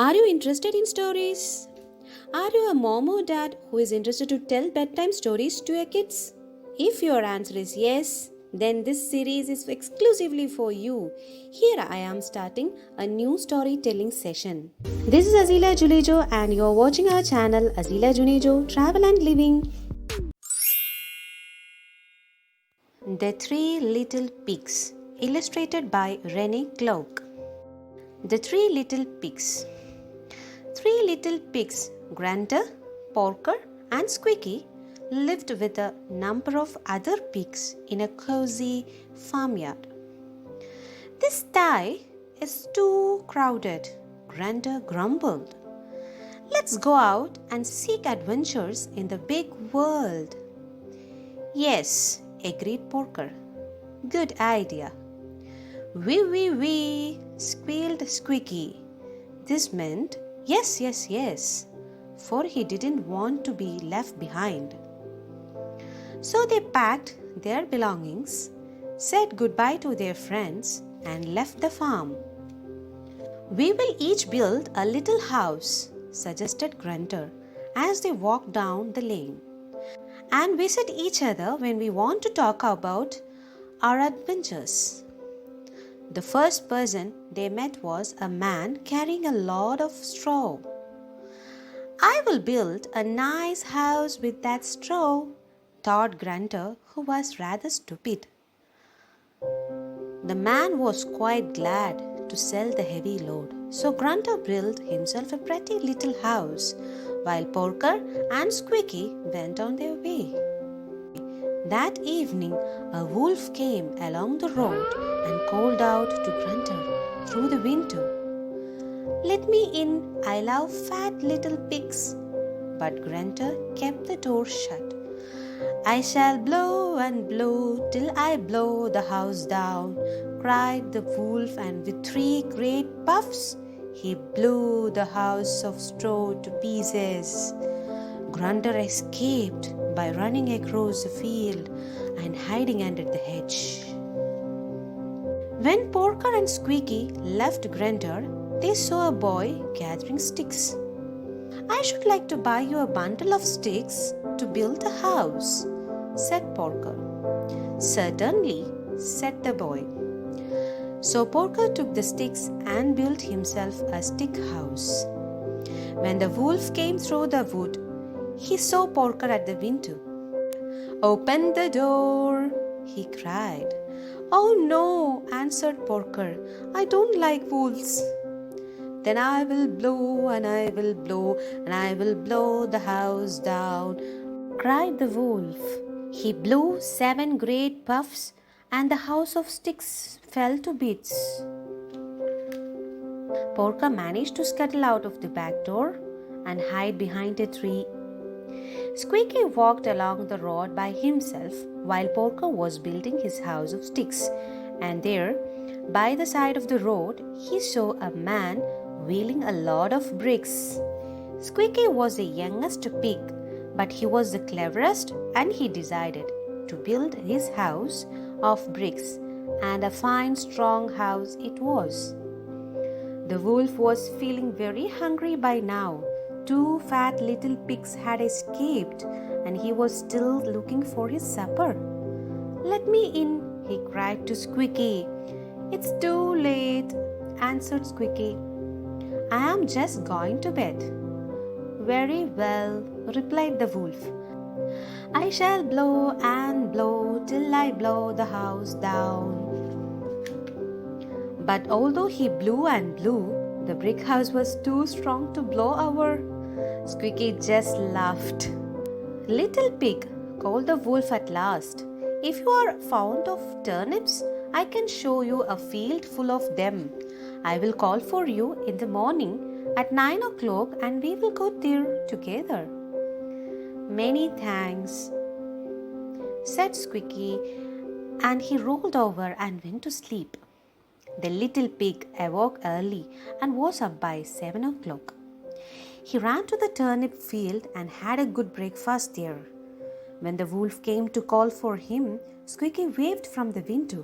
Are you interested in stories? Are you a mom or dad who is interested to tell bedtime stories to your kids? If your answer is yes, then this series is exclusively for you. Here I am starting a new storytelling session. This is Azila Julejo and you are watching our channel Azila Junejo Travel and Living. The Three Little Pigs, illustrated by Rene Cloke. The Three Little Pigs. Three little pigs, Grunter, Porker, and Squeaky, lived with a number of other pigs in a cozy farmyard. This sty is too crowded, Grunter grumbled. Let's go out and seek adventures in the big world. Yes, agreed Porker. Good idea. Wee wee wee, squealed Squeaky. This meant yes, yes, yes, for he didn't want to be left behind. So they packed their belongings, said goodbye to their friends, and left the farm. We will each build a little house, suggested Grunter, as they walked down the lane, and visit each other when we want to talk about our adventures. The first person they met was a man carrying a lot of straw. I will build a nice house with that straw, thought Grunter, who was rather stupid. The man was quite glad to sell the heavy load, so Grunter built himself a pretty little house, while Porker and Squeaky went on their way. That evening, a wolf came along the road and called out to Grunter through the window, "Let me in, I love fat little pigs." But Grunter kept the door shut. "I shall blow and blow till I blow the house down," cried the wolf, and with three great puffs, he blew the house of straw to pieces. Grunter escaped by running across the field and hiding under the hedge. When Porker and Squeaky left Grunter, they saw a boy gathering sticks. "I should like to buy you a bundle of sticks to build a house," said Porker. "Certainly," said the boy. So Porker took the sticks and built himself a stick house. When the wolf came through the wood, he saw Porker at the window. "Open the door," he cried. "Oh no," answered Porker. "I don't like wolves." "Then I will blow and I will blow and I will blow the house down," cried the wolf. He blew 7 great puffs and the house of sticks fell to bits. Porker managed to scuttle out of the back door and hide behind a tree. Squeaky walked along the road by himself while Porker was building his house of sticks, and there, by the side of the road, he saw a man wheeling a load of bricks. Squeaky was the youngest pig, but he was the cleverest, and he decided to build his house of bricks, and a fine, strong house it was. The wolf was feeling very hungry by now. 2 fat little pigs had escaped, and he was still looking for his supper. "Let me in," he cried to Squeaky. "It's too late," answered Squeaky. "I am just going to bed." "Very well," replied the wolf. "I shall blow and blow till I blow the house down." But although he blew and blew, the brick house was too strong to blow over. Squeaky just laughed. "Little pig," called the wolf at last, "if you are fond of turnips, I can show you a field full of them. I will call for you in the morning at 9 o'clock and we will go there together." "Many thanks," said Squeaky, and he rolled over and went to sleep. The little pig awoke early and was up by 7 o'clock. He ran to the turnip field and had a good breakfast there. When the wolf came to call for him, Squeaky waved from the window.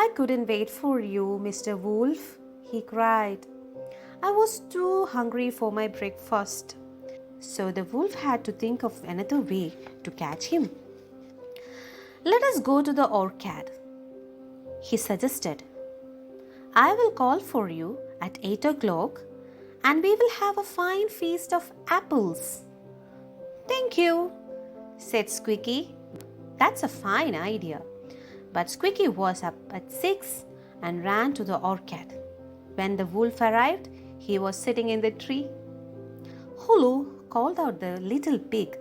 "I couldn't wait for you, Mr. Wolf," he cried. I was too hungry for my breakfast. So the wolf had to think of another way to catch him. Let us go to the orchard, he suggested. I will call for you at 8 o'clock and we will have a fine feast of apples. Thank you, said Squeaky. That's a fine idea. But Squeaky was up at 6 and ran to the orchard. When the wolf arrived, he was sitting in the tree. Hello, called out the little pig.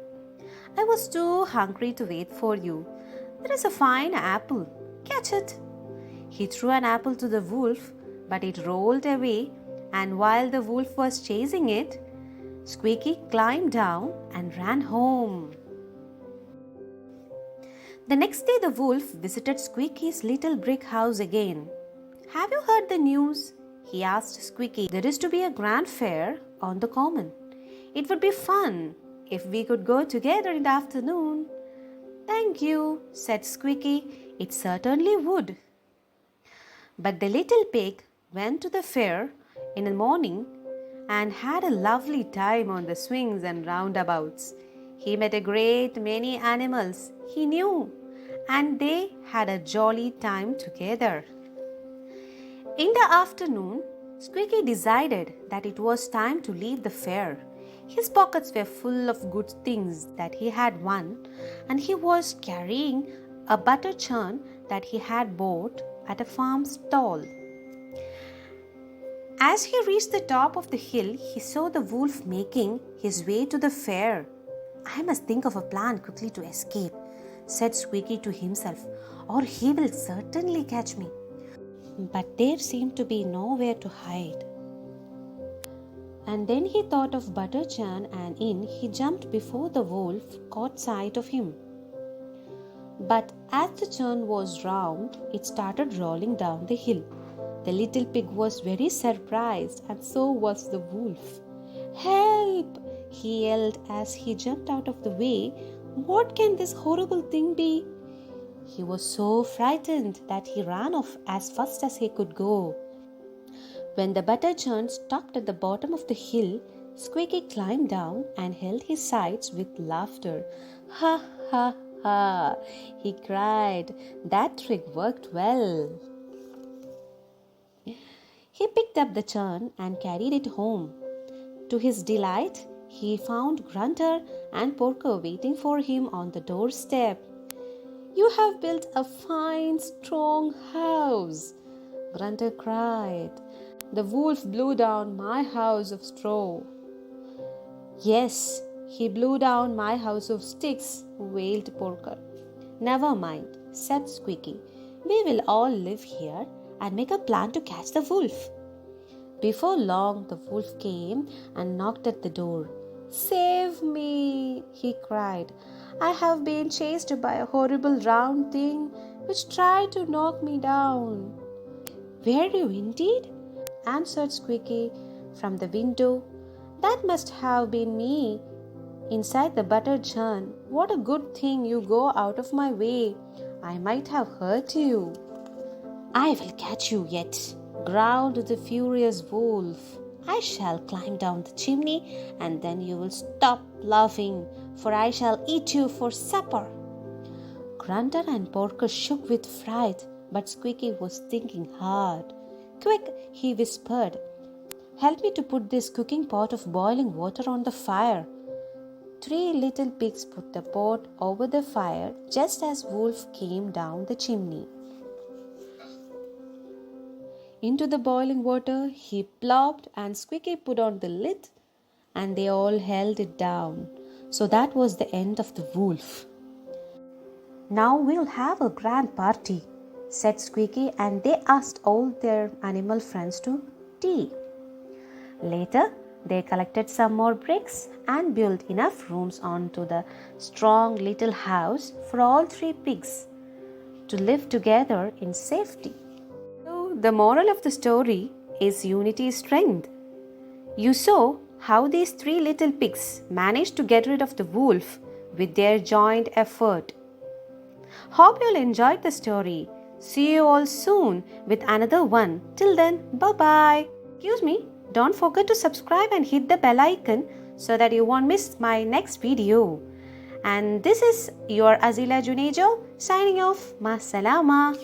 I was too hungry to wait for you. There is a fine apple. Catch it. He threw an apple to the wolf, but it rolled away, and while the wolf was chasing it, Squeaky climbed down and ran home. The next day, the wolf visited Squeaky's little brick house again. Have you heard the news? He asked Squeaky. There is to be a grand fair on the common. It would be fun if we could go together in the afternoon. Thank you, said Squeaky. It certainly would. But the little pig went to the fair in the morning and had a lovely time on the swings and roundabouts. He met a great many animals he knew, and they had a jolly time together. In the afternoon, Squeaky decided that it was time to leave the fair. His pockets were full of good things that he had won, and he was carrying a butter churn that he had bought at a farm stall. As he reached the top of the hill, he saw the wolf making his way to the fair. I must think of a plan quickly to escape, said Squeaky to himself, or he will certainly catch me. But there seemed to be nowhere to hide. And then he thought of Butterchan, and in he jumped before the wolf caught sight of him. But as the churn was round, it started rolling down the hill. The little pig was very surprised, and so was the wolf. Help! He yelled as he jumped out of the way. What can this horrible thing be? He was so frightened that he ran off as fast as he could go. When the butter churn stopped at the bottom of the hill, Squeaky climbed down and held his sides with laughter. Ha ha ha! He cried. That trick worked well. He picked up the churn and carried it home. To his delight, he found Grunter and Porker waiting for him on the doorstep. You have built a fine, strong house, Grunter cried. The wolf blew down my house of straw. Yes, he blew down my house of sticks, wailed Porker. Never mind, said Squeaky. We will all live here and make a plan to catch the wolf. Before long, the wolf came and knocked at the door. Save me, he cried. I have been chased by a horrible round thing which tried to knock me down. Were you indeed? Answered Squeaky from the window. That must have been me inside the butter churn. What a good thing you go out of my way. I might have hurt you. I will catch you yet, growled the furious wolf. I shall climb down the chimney and then you will stop laughing, for I shall eat you for supper. Grunter and Porker shook with fright, but Squeaky was thinking hard. Quick, he whispered. Help me to put this cooking pot of boiling water on the fire. 3 little pigs put the pot over the fire just as Wolf came down the chimney. Into the boiling water he plopped and Squeaky put on the lid and they all held it down. So that was the end of the wolf. Now we'll have a grand party, said Squeaky, and they asked all their animal friends to tea. Later, they collected some more bricks and built enough rooms onto the strong little house for all 3 pigs to live together in safety. So, the moral of the story is unity is strength. You saw how these 3 little pigs managed to get rid of the wolf with their joint effort. Hope you'll enjoyed the story. See you all soon with another one. Till then, bye-bye. Excuse me, Don't forget to subscribe and hit the bell icon so that you won't miss my next video. And this is your Azila Junejo signing off. Ma salama.